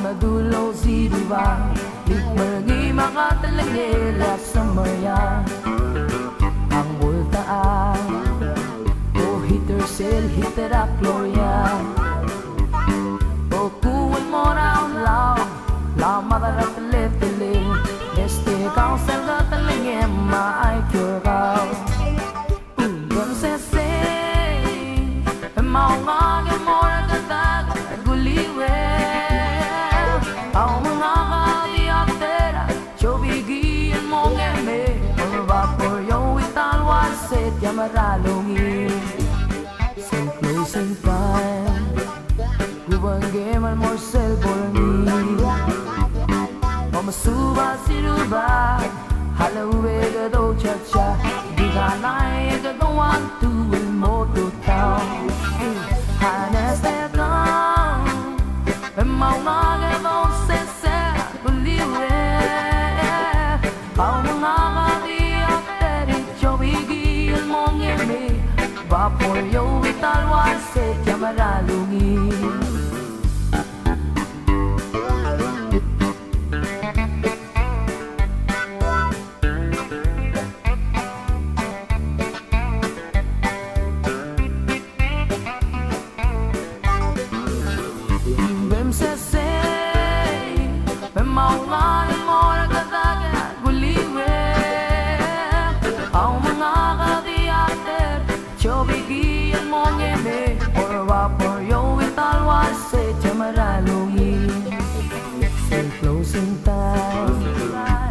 Madulo si diba Ikmergi makatalagila sa maya Ang bultaan O hitter sel hitter a gloria O kuwan mo na ang lao La madarat tele Este kausel ka talagin maay kyurao Undon se se Maungagin mo na katag Guliwe Ang mga kadiatera Chobigian mo ngeme Ang vapor yo italwaset Yamaralungi So close in time Gubangeman mo selborni Mamasuba siruba Halawe gado chacha Diganay gado wantu Moto tao Hanes de lang Mau ngagay mo sese Buliwe Ang mga kadiateri Chobigian mo ngeme Vapor yo italwaset Yamaralungi Chobigian mo ngeme Or vapor yo italwaset Yamaralungi Say closing time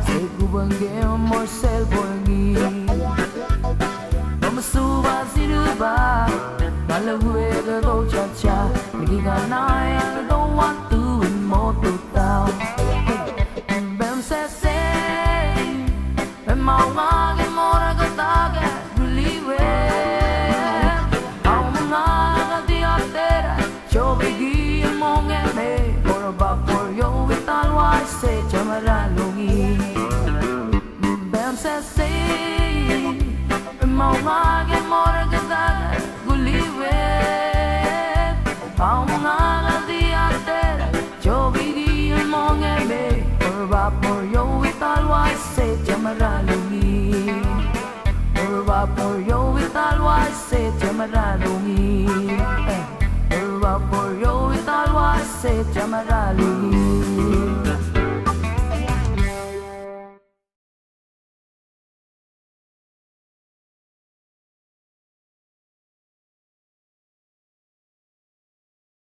Say kubanggeman mo selborni Mamasuba siruba Malawe gado chacha Nagiganay ang gado wantu mo tutaw Bem se se Maungagin mo na katagay Guliwe Chobigian mo ngeme Or vapor yo italwaset Yamaralungi Bem se se Maungagin mo na katagay Guliwe Ang mga kadiatera Chobigian mo ngeme Or vapor yo italwaset Yamaralungi Or vapor yo italwaset Yamaralungi Vapor yo italwaset Yamaralungi